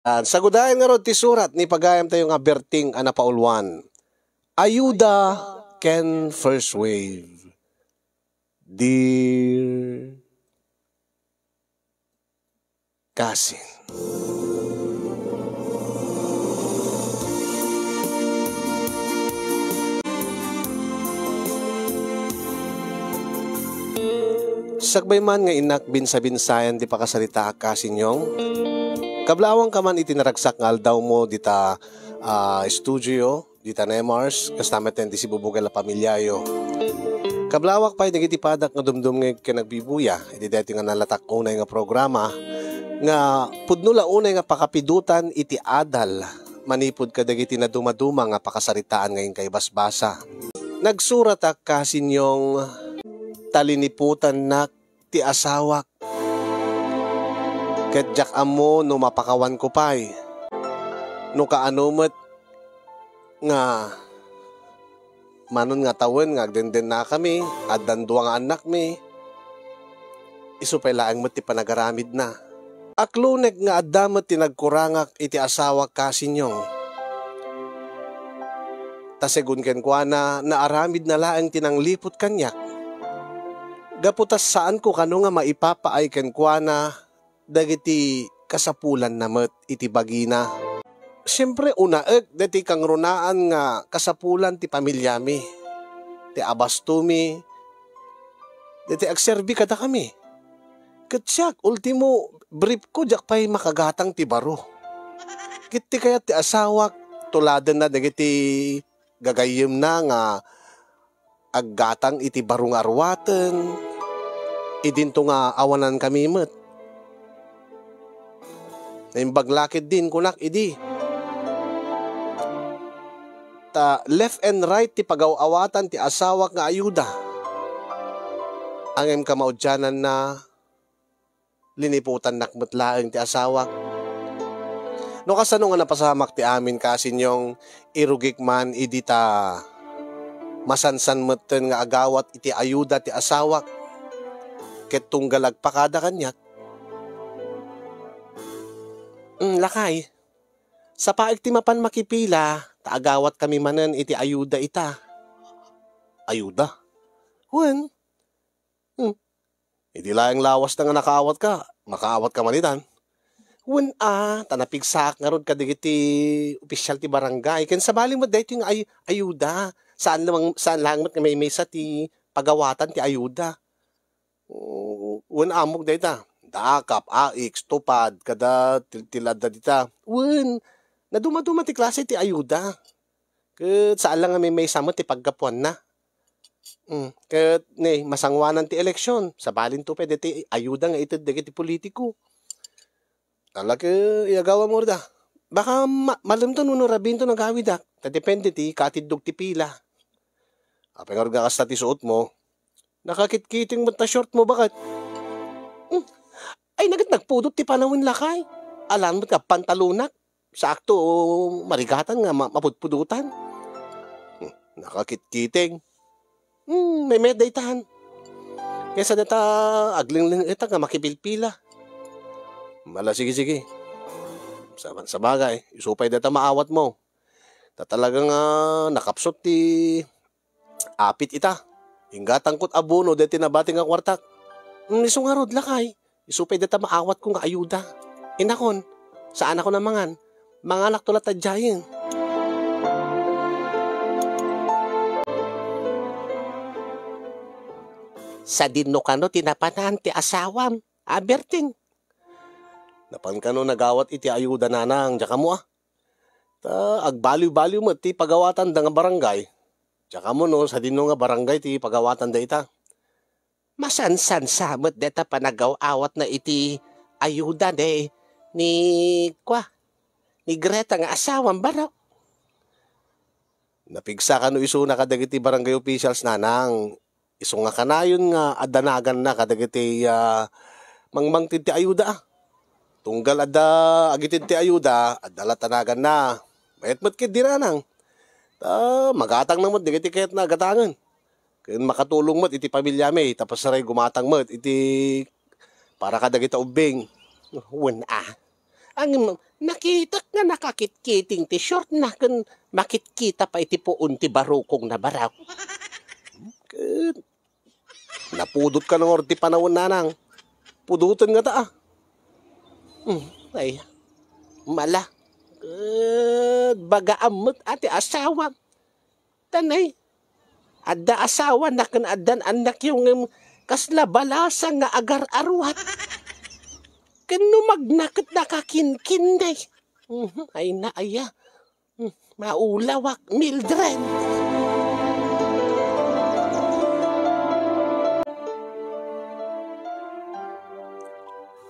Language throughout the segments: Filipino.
Sagudayan nga ron ti surat ni pagayam tayo nga berting anapaulwan. Ayuda can first wave. Dear Kasin. Sagbay man nga inak binsa-binsayan di pakasalita kasinyong. Kablawang ka man itinaragsak nga aldaw mo dita studio, dita Nemars, kastamet ten di si bubugal la pamilyayo. Kablawak pa'y nagitipadak nga dumdum nga kinagbibuya, iti deti nga nalatak unay nga programa, nga pudnula unay nga pakapidutan iti adal, manipod ka dagiti na dumaduma nga pakasaritaan ngayon kay basbasa. Nagsurat ak kasinyong taliniputan na ti asawak. Ket jak amo no mapakawan ko pa'y. No kaanumet nga manon nga tawen nga agdenden na kami at danduwa nga anak mi. Isupay laang met ti panagaramid na. Aklunek nga addamet ti nagkurangak iti asawak kasinyong. Tasegun ken kuana naaramid na laang tinanglipot kanyak. Gaputas saan ko kano nga maipapaay ken kuana dagiti kasapulan namet iti bagina. Siyempre unaek deti kang runaan nga kasapulan ti pamilyami. Ti abastumi. Deti agserbi kada kami. Katsyak ultimo brief ko jak pa'y makagatang ti baro. Kiti kaya ti asawak tuladen na dagiti gagayem na nga aggatang iti barong arwaten. Idinto nga awanan kami met. Naibaglakid din kunak idi. Ta left and right ti pagaw-awatan ti asawak nga ayuda. Angem kamaudyanan na liniputan nakmetlaeng ti asawak. No kasano nga napasamak ti amin kasinyong irugik man idi ta masansan meten nga agawat iti ayuda ti asawak. Ket tunggalag pakada kanyak. Lakay, sa paik ti mapan makipila, taagawat kami manen iti ayuda ita. Ayuda? Wen? Hindi lang lawas na nga nakaawat ka, makaawat ka manitan. Wen tanapigsak nga rod kadigiti opisyal ti barangay. Ken sa baling mo dahito yung ayuda. Saan lang mat nga may sa ti pagawatan ti ayuda. Wen amog dayta dakap aix tupad kada tilada dita wen naduma-duma ti klase ti ayuda ket saan lang nga may samot ti paggapuan na ket masangwanan ti eleksyon sa balin to pwede ti ayuda nga ited dagiti politiko talaga iagawa mo da baka malamton no rabinto nagawid dak ta depende ti katidog ti pila apay nga ka sa ti suot mo. Nakakitkiting mo ta short mo bakit? Ay nagpudot ti panawin lakay. Alam mo ka pantalunak. Sakto marigatan nga mapudpudutan. Nakakitkiting. May medaytahan. Kesa data agling ita nga makipilpila. Mala sige. Sa bagay, isupay data maawat mo. Talagang nakapsot ti apit ita. Hingga tangkot abono deti nabating ang kwartak. Iso nga rod lakay. Isupay data maawat ko nga ayuda. Inakon, saan ako namangan? Mga anak tulat tadyayin. Sa dinno kano tinapanan ti asawam. Aberting. Napan kano nagawat iti ayuda nanang. Diya ka mo agbaliw-baliw mo ti pagawatan da nga barangay. Tsaka mo no, sa dinno nga barangay ti pagawatan da ita. Masansan samot deta panagaw-awat na iti ayuda ni Greta nga asawang barok. Napigsa ka no iso na kadagiti barangay officials nanang. Iso nga kanayon nga adanagan na kadagiti mangmangtid ti ayuda. Tunggal agitid ti ayuda, adala tanagan na. Mayat-mat kid di nanang. Magatang namot, di kiti kayat na gatangan. Kaya makatulong mat, iti pamilya may, tapos saray gumatang mat, iti para kadagita ubing. Ang nakita nga nakakitkiting ti short na kan makitkita pa iti puon ti barukong na baraw. Ket napudot ka ng orti panawon nanang. Pudutan nga ta ah. Ay, mala. Baga amot ati asawa. Tanay. Adda asawa na kan addan anak yung kasla balasa nga agar-arwat. Kano magnakit nakakinkinday. Ay naaya. Maulawak, Mildred.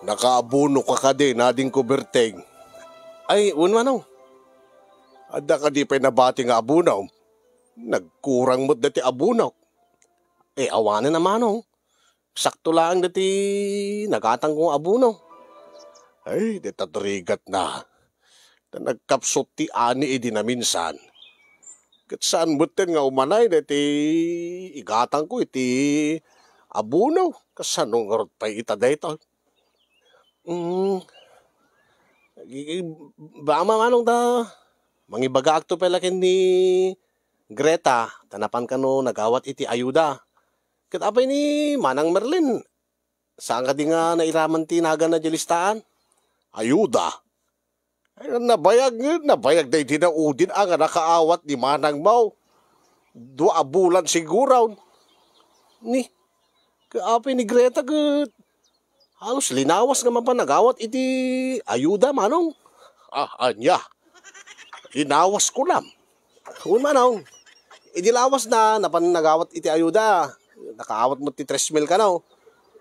Nakaabuno ka din, nading kuberteng. Ay, manong. Adda ka di pa nabati nga abunaw. Nagkurang mo't dati abunaw. Awanan naman oh. Sakto lang dati nagatang kong abunaw. Ay, ditatrigat na. Nagkapsot ti ani idi na minsan. Kat saan butin nga umanay dati igatang ko iti abunaw. Kasanong ngarot pa itaday ito. Bama manong ta. Mangibaga akto pelakin ni Greta. Tanapan ka no nagawat iti ayuda. Kat apay ni Manang Merlin. Saan ka di nga nairaman tinagan na jelistaan? Ayuda. Ay, nabayag na iti na udin ang nakaawat ni Manang Mau. 2 bulan siguraw. Ni, kaapay ni Greta kat. Halos linawas nga pa nagawat iti ayuda manong. Anya. Linawas ko lang. Kung manong. Idilawas na napan nagawat iti ayuda. Nakaawat mo ti 3,000 ka na.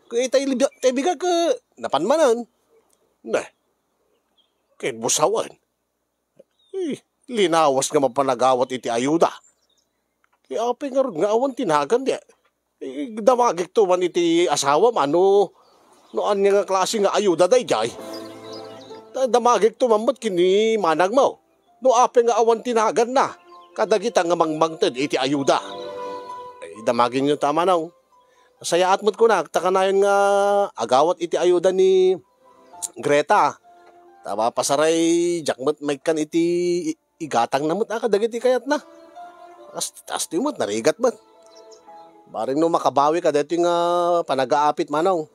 Kaya tayo bigag ka. Napan manan. Ne. Kaya busawan. Linawas nga pa nagawat iti ayuda. Kaya apay nga awan tinagan di. Damagik to man iti asawa mano. Noan nga klase nga ayuda day jay. Damagik to mamot kini Manang mo. No ape nga awan tinagan na. Kadagita nga mangmangted iti ayuda. Ay damagin nyo tama na. Sayaat mo't ko na. Taka na yun nga agawat iti ayuda ni Greta. Tama pasaray jakmot may kan iti igatang namot. Kadagiti kayat na. As timot narigat man. Baring no makabawi ka dito nga panag-aapit manong.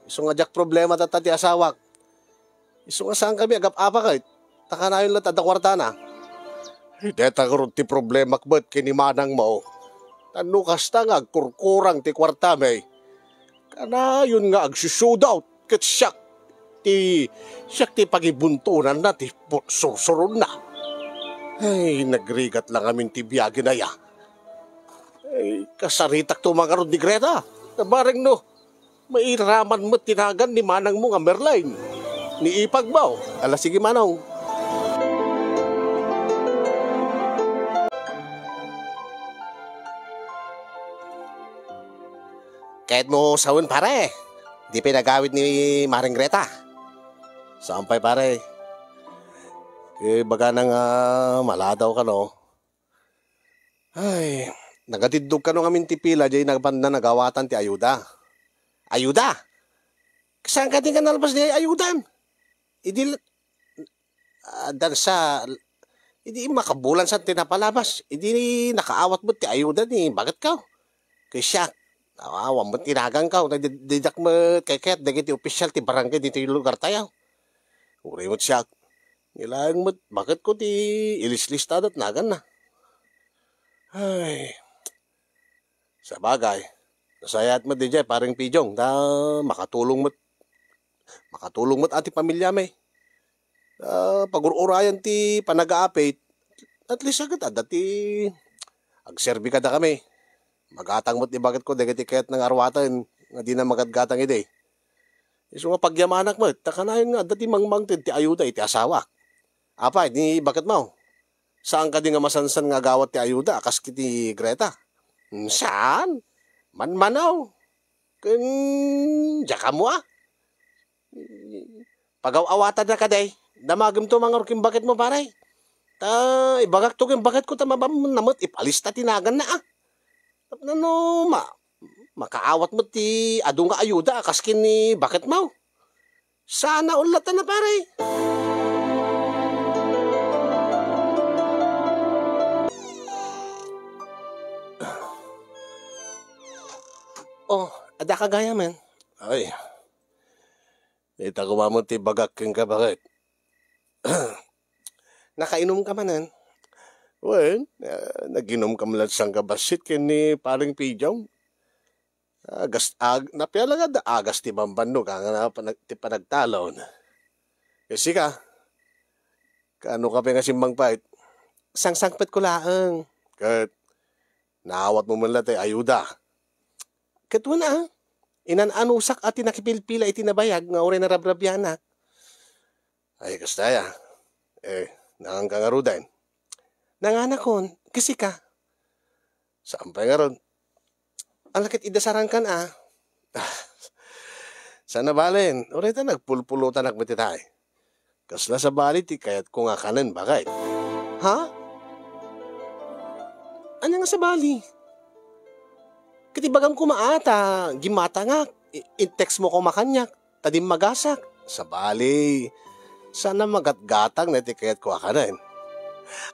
Iso nga jak problema tatati asawak. Iso nga saan kami agap-apa kahit. Taka na yun lang tadakwarta na. Deta karoon ti problema kbat kini Manang mo. Tano kasta nga agkurkurang ti kwarta may. Kana yun nga agsusudaw. Kat siyak ti pagibuntunan na ti sursuron na. Ay nagrigat lang amin ti biyagi na ya. Ay kasaritak to mga karoon ni Greta. Nabareng no. Mairaman mo tinagan ni Manang mo nga Merlin. Ni Ipagbaw. Ala sige Manong. Kahit mo sawin pare. Di pinagawid ni Maring Greta. Sampay pare. Baga nang maladaw ka no. Ay, nagatidog ka no nga mintipila jay nagpanda nagawatan ti ayuda. Ayuda? Saan ka din ka nalabas di ayudan? Idi hindi makabulan sa tinapalabas. Hindi nakaawat mo ti ayudan ni bakit ka? Kaya siya, awam mo tinagang ka. Nagdidak mo kayat dagiti official ti barangay dito yung lugar tayo. Uri mo siya. Nilang mo, bakit ko ti ilis-listad at nagan na? Ay, sa bagay. Nasayat mo di jay, parang pijong, makatulong mo't ati pamilya may. Pag-urayan ti panag-aapit, at least agad dati agserbi ka da kami. Magatang mo't bakit ko, dagiti kayat ng arwatan, nga di na magatgatang ide. Iso nga pagyamanak mo, takanayon nga, dati mangmangtid ti ayuda iti asawa. Apa, di bakit mo? Saan ka di nga masansan nga gawat ti ayuda, akas kiti Greta? Saan? Manmanaw. Kun jaka mo ah. Pagaw-awatan na ka day. Damagim to mga orkim bakit mo pare. Ibagak to kin bakit ko tamabam namot ipalista tinagan na ah. Makaawat mo ti adu nga ayuda kaskin ni bakit mo. Sana ulatan na pare. Oh, ada kagaya men. Ay, ita ko mo ti bagak king ka bakit? Nakainom ka manan? Well, naginom ka malat sang kabasit kini paring pijong. Napiala nga da agas ti bambando ka nga ti panagtalon. Kasi ka, kaano ka pa nga simbang pait? Sangsangpet ko laang. Kat, naawat mo man lang tayo ayuda. Kat wala, inananusak at tinakipilpila itinabayag nga uri na rabrabyanak. Ay, kastaya. Nangang ka nga rudan. Nanganakon, kasi ka. Saan pa nga ron? Ang lakit idasaran kan Sana balin, orita nagpulpulutan nakbatitay. Kasla sa balit kayat ko nga kanan bagay. Ha? Ano nga sa bali? Katibagam ko maata, gimata nga, in-text mo ko makanyak, tadim magasak. Sa bali, sana magatgatang na kayat ko kanan.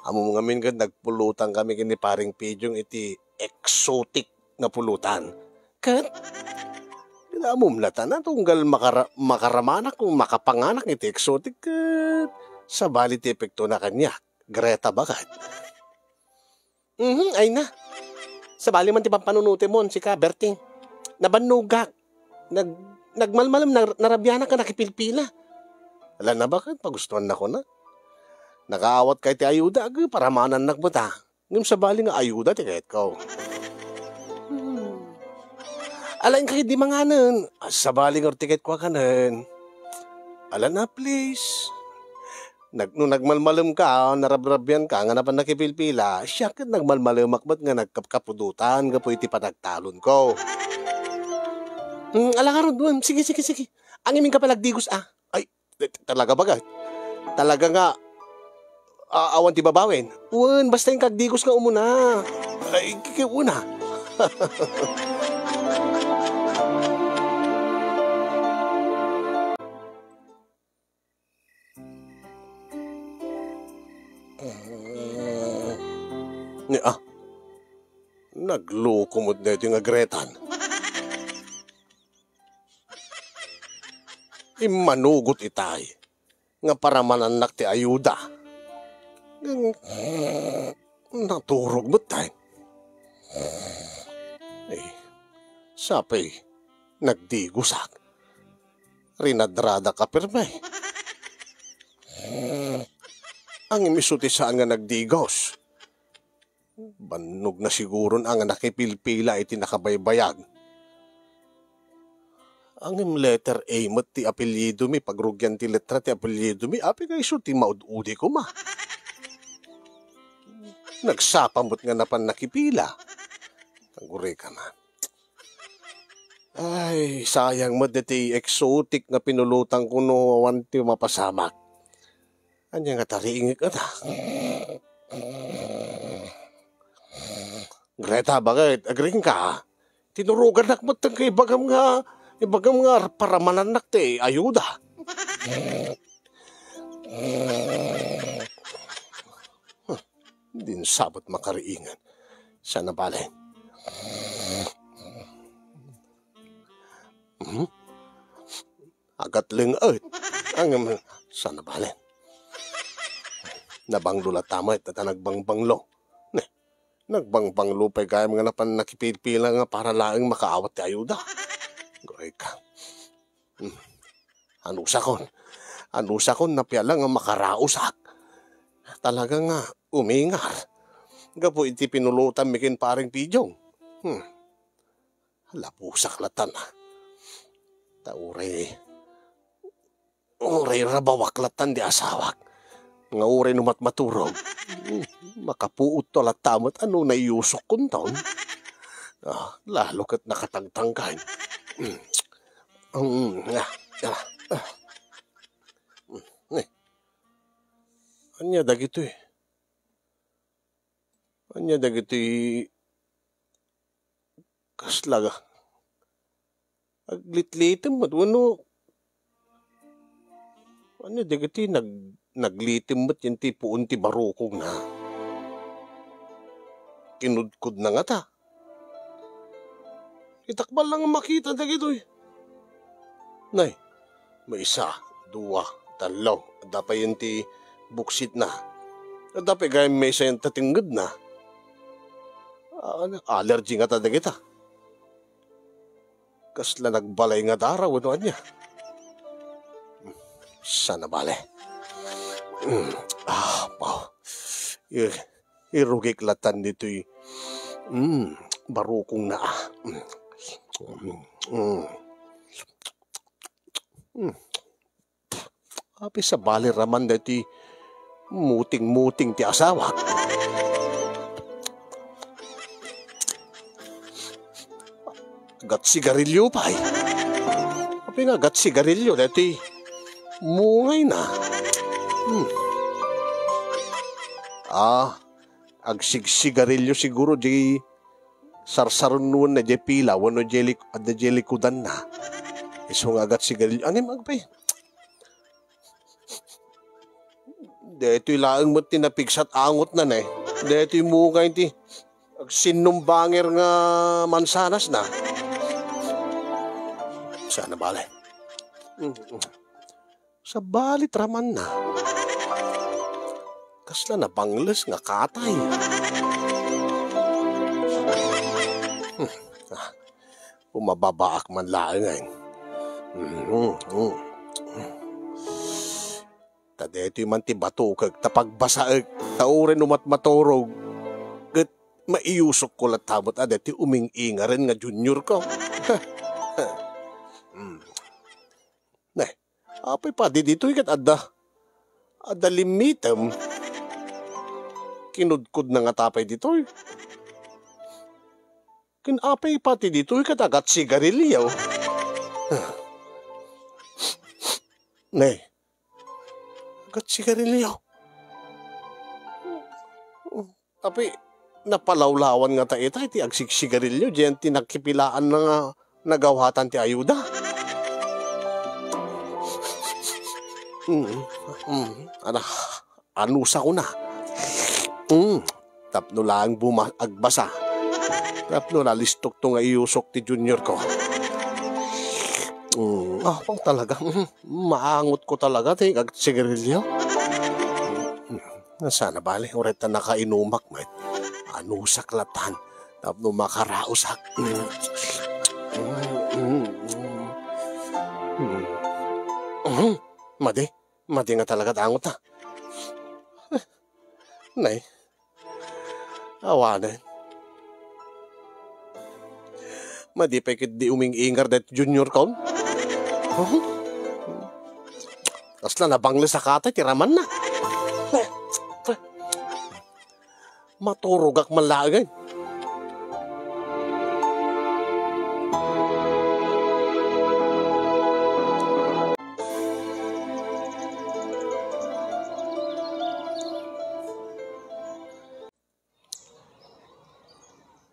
Amo mga mingan nagpulutan kami kini paring pidyong iti exotic na pulutan. Kat, pinamumlatan na tunggal makaramanak kung makapanganak iti exotic kat sa bali ti epekto na kanya. Greta bagat. Ay na. Sa bali man ti pampanunuti mo, si ka, Berting. Nabanugak. Nagmalmalam, narabyanak ka nakipilpila. Alam na bakit? Pagustuhan na ko na. Nakaawat kay ti ayuda, paramanan nagbuta. Ngayon sa bali nga ayuda, ti kahit ko. Alain kayo di manganan. Sa bali nga tiket ko kanan. Ala na, please. Nung nagmalmalam ka, narabrabyan ka, nga napan nakipilpila, siya ka nagmalmalam akbat nga nagkapkapudutan, nga po iti panagtalon ko. Ala nga ron, sige. Ang iming ka palagdigos, Ay, talaga baga? Talaga nga, awan ti babawin. Basta yung kagdigos nga umuna. Ay, kikiuna. Naglukumod na ito yung agretan. Imanugot itay. Nga para mananak ti ayuda. Naturog mo tayo. Sapay, nagdigusak. Rinadrada ka permay. Ang imisuti saan nga nagdigos. Banog na siguro ang nakipilpila iti nakabaybayag. Ang letter A mo ti apelyido mi, pagrugyan ti letra ti apelyido mi, api ka iso ti maud-udi ko ma. Nagsapamot nga napan nakipila. Taguri ka man. Ay, sayang mo ti exotic na pinulutan ko no awan ti mapasamak. Anya nga tariingik ata. Greta, bakit? Agring ka? Tinurugan nakmatang kay ibagam nga para mananak te ayuda. Din sabot makariingan. Sana balin. Agat lingad. Ang sana balin. Nabanglo la tama at nagbangbanglo. Nagbangbanglo pa kaya mga napan nakipilpila nga para laing makaawat ti ayuda. Goy ka. Anusakon na piyala nga makarausak. Talaga nga umingar. Gapo iti pinulutan mikin paring pidyong. Lapusak latan Uray rabawak latan di asawak. Nga uray numat maturog. Makapuot to latamot ano na iusok kun taon. Lalo kat nakatagtangkan. Anya dagito kaslaga. Aglit-litem at wano Ano, digiti naglitim mo't yung ti puon ti barukong na. Kinudkod na nga ta. Itakbal lang ang makita dagito eh. Nay, may isa, dua, talaw. Dapay yung ti buksit na. Dapay gaya may isa yung tatinggad na. Allergy nga ta dagita. Kasla nagbalay nga daraw, ano niya. Sana bale. Wow. Irugik latan dito'y barukong na. Api sa bali raman dati muting-muting ti asawa. Gat sigarilyo pa eh. Api nga gat sigarilyo dati mungay na. Agsigsigarilyo siguro di sarsaron nun na di pila wano di likudan na. Isong agat sigarilyo. Anim agpay. Deto'y laang mo't tinapigsat angot na eh. Deto'y mungay ti agsinumbanger nga mansanas na. Sana bale. Sa balit raman na. Kasla na bangles nga katay. Pumababaak man laangan. Tadeto'y man ti batukag tapagbasaag tauren umat maturog. Gat maiusok ko latabot adeti uming-inga rin nga junior ko. Apay pa, di dito ikat ada limitem. Kinudkod na nga tapay dito eh. Kinapay pati dito ikat agat sigarilyo. Nay, agat sigarilyo. Tapi, napalawlawan nga tayo iti agsiksigarilyo. Diyan tinakipilaan na nga nagawhatan ti ayuda. Anusa ko na. Tapno lang agbasa. Tapno nalistok to nga iusok ti junior ko. Pang talaga. Maangot ko talaga ti sigarilyo. Sana bali, oreta nakainumak met. Anusak latan. Tapno makarausak. Madi nga talaga tangot na. Nay, awanan. Madi pa ikit di uming-ingar dat junior kon. Kasla nabangli sa katay, tiraman na. Maturugak malagay.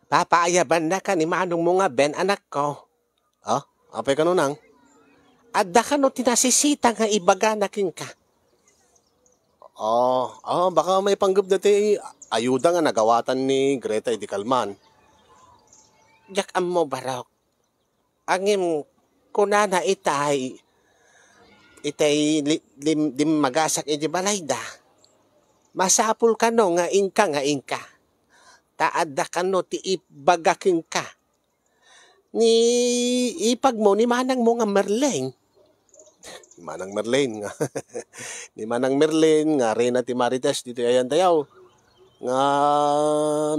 Papaayaban na ka ni manong mo nga Ben, anak ko. Apay ka nunang? Adda ka no tinasisita nga ibaga na king ka. Baka may panggap dati ayuda nga nagawatan ni Greta Idicalman. Jak mo barok. Angim kunana itay lim magasak iti balayda. Masapul ka no nga ingka. Taadda ka no ti ibagaking ka. Ni ipag mo ni manang mo nga Merleng. Manang Merlin nga. Ni Manang Merlin nga Reyna ti Marites dito ayan tayaw. Nga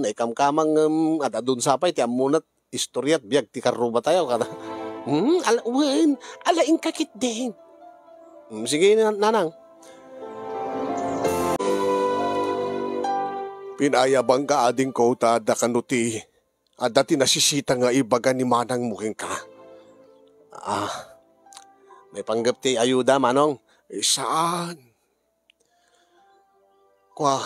naikamkamang at adun sapay ti amunat istoryat biag ti karuba tayaw kada. Alaing kakit din. Sige nanang. Pinayabang ka ading ko ta da kanuti. Adda ti nasisita nga ibaga ni manang muking ka. May panggap ti ayuda, manong. Saan? Kwa.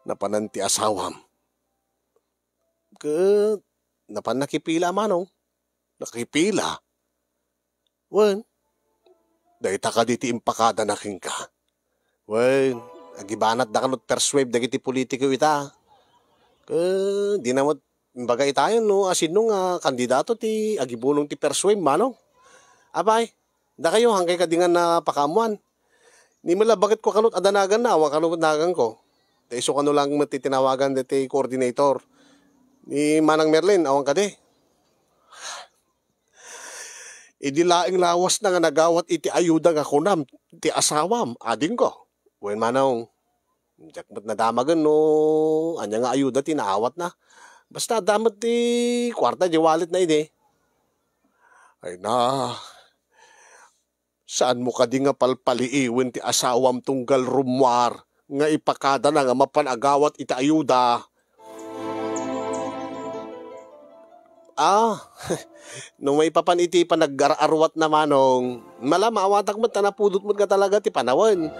Napanan ti asawam. Napan nakipila, manong. Nakipila. Wen, dayta ka diti impakada na king ka. Wen, agibanat da kanot persuade dagiti politiko ita. Di na mo, bagay tayo no, asin no nga kandidato ti agibulong ti persuade manong. Abay, da kayo hangkay kadingan na pakamuan. Ni mala bakit ko kanot adanagan na, awang kanot nagan ko. Iso kano lang matitinawagan diti coordinator. Ni Manang Merlin, awang kade. Idi laing lawas na nga nagawat iti ayuda nga kunam, ti asawam, ading ko. Wen manong, jakmat na damagan no, anya nga ayuda tinaawat na. Basta damat ti kwarta di wallet na ini. Ay na, saan mo ka di nga palpaliiwin ti asawam tunggal rumwar, nga ipakada na nga mapanagawat iti ayuda. Nung may papan iti panag-arwat na manong, malama awatak mo tanapudot mo ka talaga ti panawan.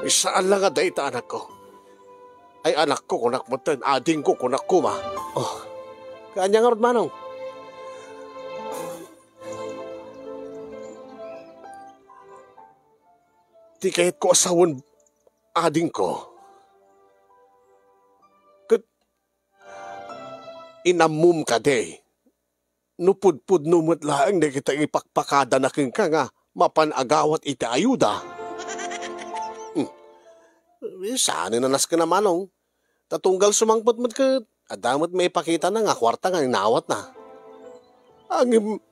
Saan lang nga dayta anak ko? Ay anak ko kunak mo ten, ading ko kunak ko ma. Kanya nga rod manong. Ti kahit ko asawan ading ko. Kat inamum ka day. Nupudpud numot laang na kita ipakpakada na king ka nga mapanagawat iti ayuda. Saan nanas ka naman ong tatunggal sumangpot mo ka adamot may pakita na nga kwarta nga inawat na. Ang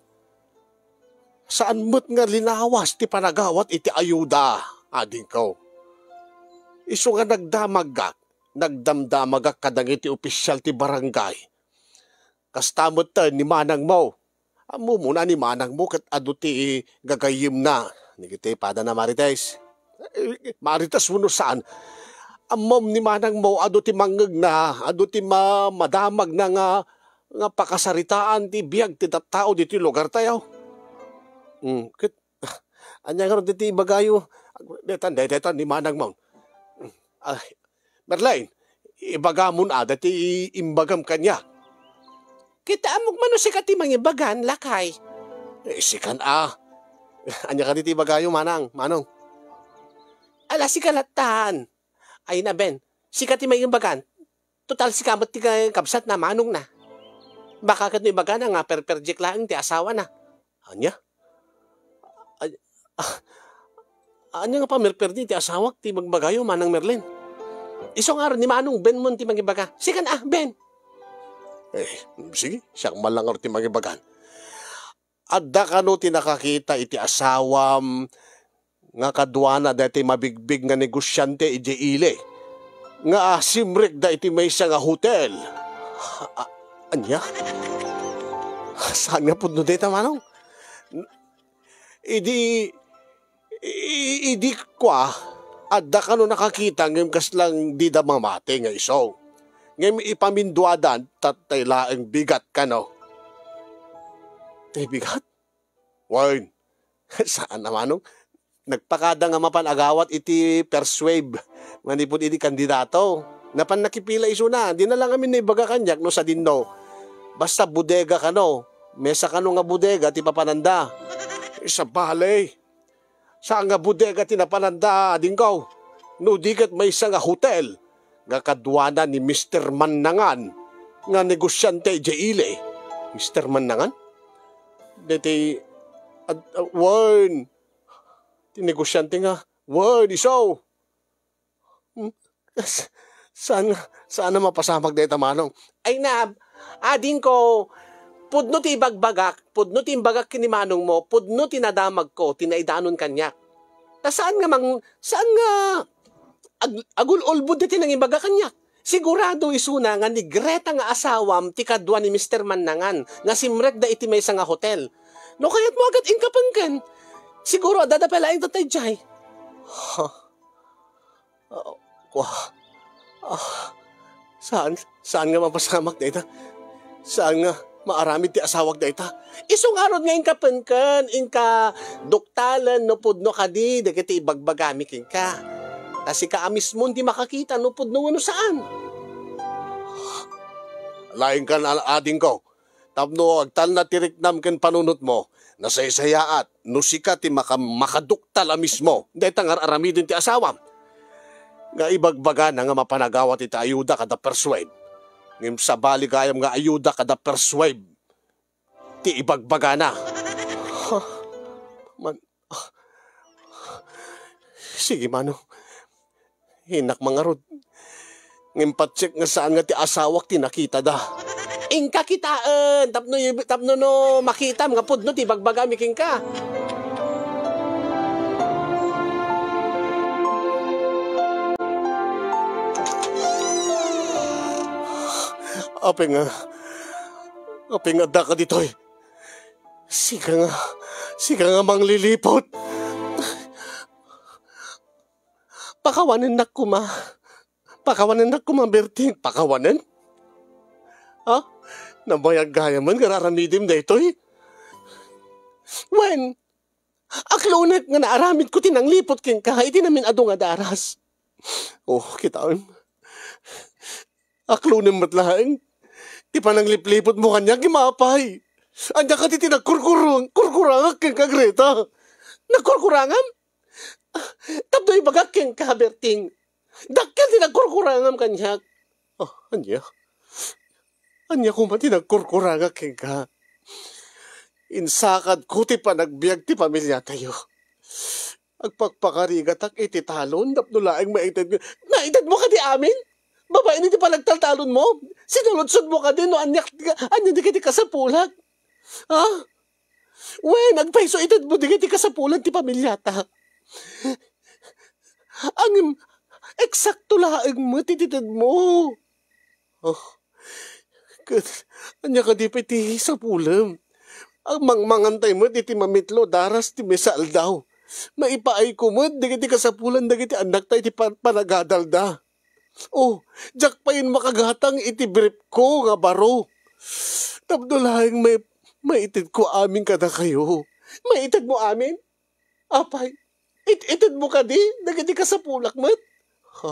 saan mo't nga linawas ti panagawat iti ayuda ading ko. Iso nga nagdamdamagak kadang iti opisyal ti barangay. Kastamot ta ni manang mo. Amo muna ni manang mo kat adu ti gagayim na. Nigiti pada na Marites. Marites mo saan? Amom ni manang mo adu ti mangeg na. Adu ti madamag na nga pakasaritaan ti biyag ti tao diti lugar tayo. Anya nga diti bagayo. Detan ni manang mo. Merlain, ibagamon dati imbagam kanya. Kita amok mano si kati mangibagan, lakay. Sikan Anya ka diti bagayo, manong. Ala si kalatan. Ay na ben, si kati mangibagan. Total si kamat ti kabsat na manong na. Baka kat ni bagan nga perperjek lang ti asawa na. Anya? Anya nga pa merperdi ti asawak ti magbagayo, manang Merlin. Isong araw ni manong Ben mo ti magibaga. Sikan Ben. Sige, siyang malangar ti magibagan. Adda ka no ti nakakita iti asawam nga kadwana dati mabigbig nga negosyante iti ile. Nga simrek da iti may nga hotel. Anya? Saan nga po no data manong? Idi kwa adda ka no nakakita ngayon kaslang di da mamate nga iso. Ngayon ipamindwadan tatay laeng bigat ka no. Tay bigat? Wine. Saan naman no? Nagpakada nga mapanagawat iti persuade. Manipod iti kandidato. Napan nakipila iso na. Di na lang kami naibaga kanyak no sa dinno. Basta bodega ka no. Mesa ka no nga bodega ti papananda. Sa balay. Saan nga bodega ti napananda dingkaw. No dikat may isa nga hotel. Nga kadwana ni Mr. Mannangan. Nga negosyante ile. Mr. Mannangan? Dati Warn. Tinegosyante nga. Warn, iso. Saan na mapasamag dito manong? Ay na, adin ko, pudno ti bagbagak, pudno ti imbagak kini manong mo, pudno ti nadamag ko, tinaidanon kanyak. Saan nga agul-ulbud ti nang imbagak kanyak. Sigurado isuna nga ni Greta nga asawam ti kadwa ni Mr. Mannangan nga simrek da iti may nga hotel. No kaya't mo agad inkapangkan. Siguro dadapalain tatay jay. Saan nga mapasamak data? Saan nga maaramid ti asawag data? Isong arod nga inkapangkan, inka doktalan no pudno kadi, dagiti ibagbagami kin ka. Kasi ka mismo hindi makakita no pudno ano saan. Lain ka na ading ko. Tapno agtal na tiriknam ken panunot mo. nasaysayaat, no sika ti makaduktal a mismo, dahil tangar aramidin ti asawam. Nga ibagbaga na nga mapanagawa ti ayuda kada persuade. Ngim sa baligayam nga ayuda kada persuade, ti ibagbaga na. Sige mano, hinak mga rod. Ngim patsik nga saan nga ti asawak ti nakita da. Ingka kitaan, tapno no makita mga pudno ti bagbaga miking ka. Apeng nga da ka ditoy. Sika nga manglilipot. Pakawanan na kuma. Pakawanan na kuma, Berting. Pakawanan? Ha? Nabayag gaya man, gararamidim da ito'y. When? Aklunat nga naaramid ko tinang lipot king ka, iti namin ado nga daras. Oh, kitaan. Aklunat matlaang. Di pa nang liplipot mo kanya, gimapay. Anya ka ti kurkurangak king ka, Greta. Nagkurkurangam? Tapdo'y bagak king ka, Berting. Dakkel ti nagkurkurangam kanya. Oh, anya? Anya ko mati nagkurkurangak king ka. Insakad ko ti panagbiag ti pamilya tayo. Agpagpakarigatak iti talon, napnulaang maitad. Naitad mo ka di amin? Babae ni ti palagtaltalon mo? Sinuludsod mo ka din no anya di kiti kasapulag? Ha? Nagpaiso itad mo di kiti kasapulag ti pamilya ta. Ang eksakto laang mo tititad mo. Oh, anya ka di piti sa pulam. Ang mangmangantay mo, di ti mamitlo, daras ti mesal daw. Maipaay ko mo, di kiti kasapulan, di kiti anak tayo ti panagadalda. Oh, jak pa yun makagatang iti brief ko nga baro. Tapno lahing maitid ko amin kada kayo. Maitid mo amin? Apay, itid mo ka di, di kiti kasapulak mat. Ha?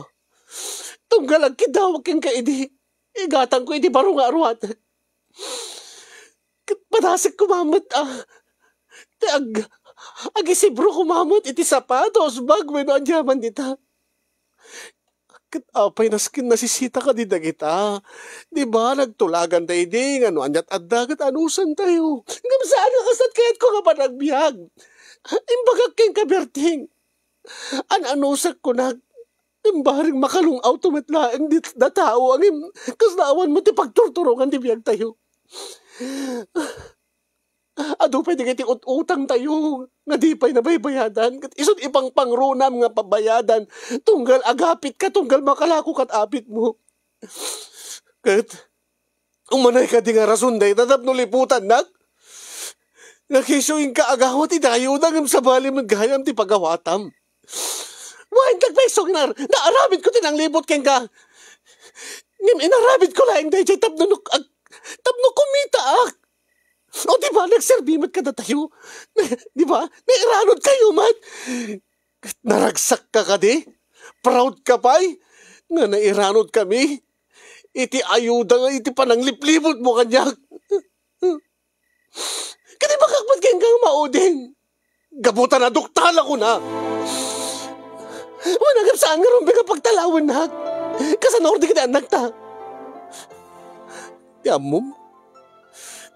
Tunggalag kidawag king kaidi. Igatang ko iti baro nga arwat. Padasik kumamot agisibro kumamot iti sapatos bag may noadyaman dita. Apay naskin nasisita ka di dagita. Di ba nagtulagan tayo di nga no anyat at dagat anusan tayo. Ngam saan nga kasat kahit ko nga pa nagbiag. Imbagak keng kaberting. Anusak ko nag imbaring makalung automatlaang di na tao ang kasnaawan mo ti pagturturungan di biyag tayo. Ado pwede kiti utang tayo nga di pa'y nabaybayadan. Isot ipang pangrunam nga pabayadan. Tunggal agapit ka, tunggal makalako kat apit mo. Kat, umanay ka di nga rason day, tatap no liputan nak. Nakisuing ka agawat itayo nang sa bali magayam ti pagawatam. Wain kagpaisong naarabit ko tinang libot keng ka. Inarabit ko lang day, tapno kumita ak. O diba, nagserbimat ka na tayo? Diba, nairanod kayo, mat. Naragsak ka di? Proud ka pa'y? Nga nairanod kami? Iti ayuda nga, iti panangliplibot mo kanyak. Kadi ba kakpat kayang kang mauding? Gabutan na, duktal ako na. Managap saan nga rumbi ka pagtalawan na. Kasanor di kita anak ta. Yamom.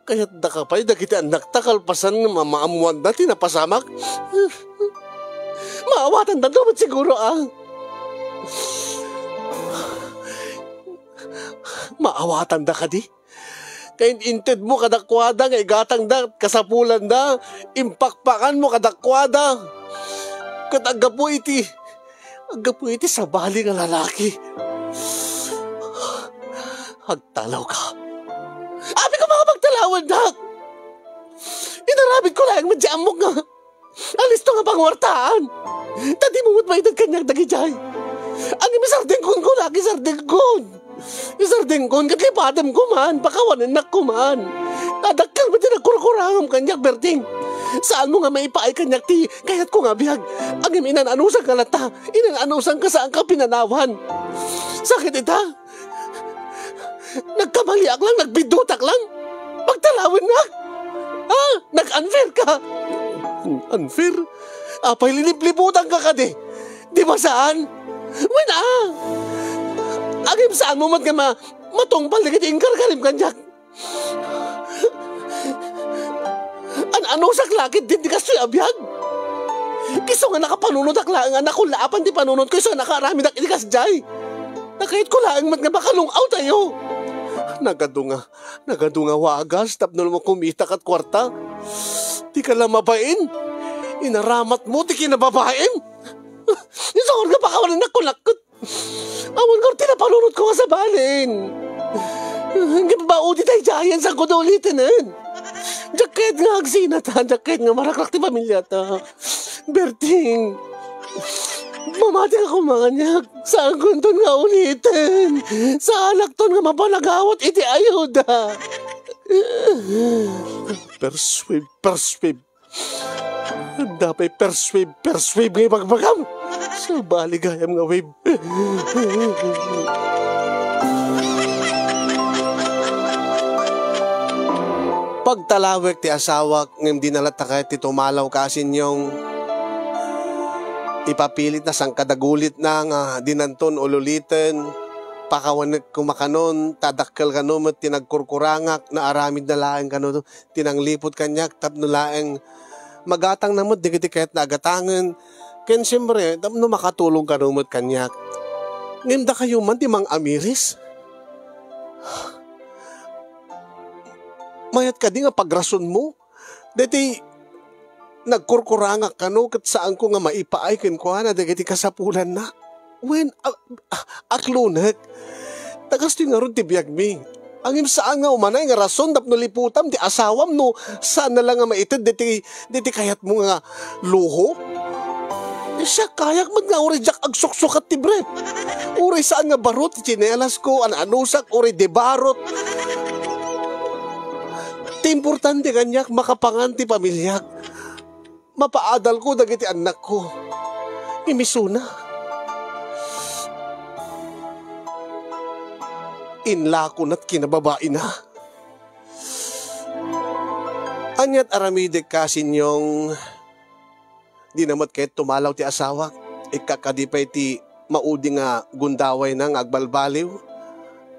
Kaya't da ka pa'y dagiti anak takalpasan ng mamaamuan na tinapasamak. Maawatan na dapat siguro Maawatan da ka di? Kaya't inted mo kadakwada nga igatang da kasapulan da. Impakpakan mo kadakwada. Kat agapo iti sa bali nga lalaki. Hagtalaw ka. Abi ko mga pagtalawan, Dak! Inarabit ko lang, madyamok nga. Alis to nga pangwartaan. Tadi mo matmaitan kanyang dagijay. Ang imisardengkon ko, lagi sardengkon. Isardengkon, katlipadam ko man, pakawanan na ko man. Nadakal ba din nagkurakurangam kanyak, Berting? Saan mo nga maipaay kanyak ti, kaya't ko nga bihag. Ang inananusan ka lata, inananusan ka saan ka pinanawan. Sakit ita? Nagkamaliak lang, nagbidutak lang. Pagtalawin na. Ha? Nag-unfair ka? Unfair? Apay lilipliputan ka ka di. Di ba saan? When agim saan mo man ka matungpal na kita ingkar kalim kanyak. Ano sa klakit din di kastoy abiyag? Kiso nga nakapanunod akla nga nakulapan di panunod ko iso nakarami dak itikas jay. Nakahit ko lang mat nga bakalungaw tayo. Nagadunga wagas tapno mo kumita kat kwarta. Di ka lang mabain. Inaramat mo di kinababain. Isakon nga baka wala nakulakot. Awan ko tinapanunod ko nga sa balin. Hindi pa ba uti tayo jayan sa kudo ulitin Jacket nga agsina ta, jacket nga marakrak ti pamilya ta. Berting, mamati ako mga nyak. Saan kunton nga ulitin? Sa alak ton nga mapanagawat iti ayuda. Perswib. Dapay perswib nga ipagbagam. Sa baligayam nga wave. Pagtalawek ti asawak ngem dinalata kahit ti tumalaw kasin yung ipapilit na sang kadagulit na nga dinanton ululitin pakawanek kumakanon tadakkel kano met tinagkurkurangak na aramid na laeng kano tinanglipot kanyak tapno laeng magatang namot digiti kahit nagatangen ken siyempre tapno makatulong kano met kanyak ngem da kayo man ti mang amiris. Mayat ka di nga pagrason mo. Dati nagkurkurangak ka no kat saan ko nga maipaay ken ko na dagiti kasapulan na. When aklunek. Tagas ti nga ron ti biyag mi. Ang imsaan nga umanay nga rason tapno liputam ti asawam no saan na lang nga maited diti kayat mo nga luho. Siya kayak man nga uri jak agsuksukat ti bre. Uri saan nga barot ti chinelas ko anusak uri de barot. Ti importante kanyak makapangan ti pamilyak. Mapaadal ko dagiti anak ko. Imisuna. Inla ko na't kinababae na. Anyat aramidek kasin yung di namat kahit tumalaw ti asawa. Ikakadipay ti maudi nga gundaway nang agbalbaliw.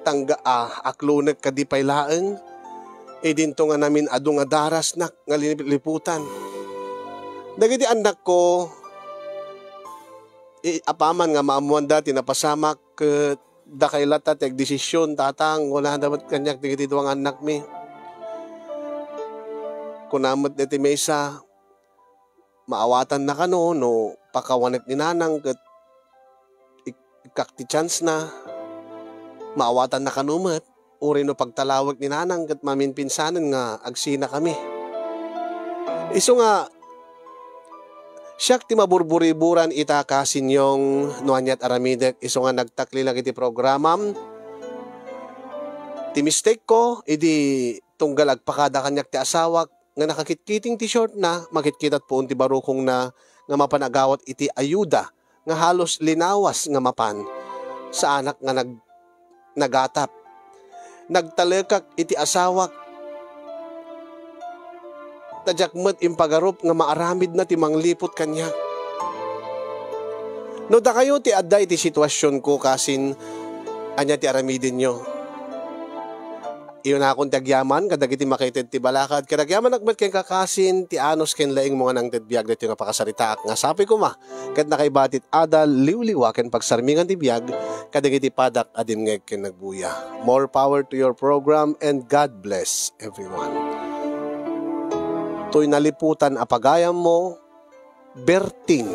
Tangga aklunek kadipay laeng. Dinto nga namin adu nga daras nak nga liputan. Dagiti anak ko apaman nga maamuan dati napasamak da kay lata teg desisyon tatang wala dapat kanyak dagiti duang anak mi. Kunamot deti mesa maawatan na kano no pakawanek ni nanang ket ikakti chance na maawatan na kanumet. Uri no pagtalawag ni nanang kat maminpinsanan nga agsina kami. Iso nga siyak ti maburburiburan itakasin yung nuanyat aramidek. Iso nga nagtakli lang iti programam. Ti mistake ko, tunggal agpakada kanyak ti asawak nga nakakitkiting ti short na makitkitat po ti barukong na nga mapanagawat iti ayuda nga halos linawas nga mapan sa anak nga nagatap. Nagtalekak iti asawak. Tadjakmet impagarup nga maaramid na ti manglipot kanya. No da kayo ti adda iti sitwasyon ko kasin anya ti aramidin nyo. Iyon akong tagyaman kadag iti makaited ti balakad. Kadagyaman nagmet ken kakasin ti anos ken laing mga nang tedbiag dito nga pakasaritaak nga sapi ko ma. Kat nakaibatit adal liwliwa ken pagsarmingan ti biag kadag iti padak adin ngeg ken nagbuya. More power to your program and God bless everyone. To'y naliputan apagayam mo, Berting.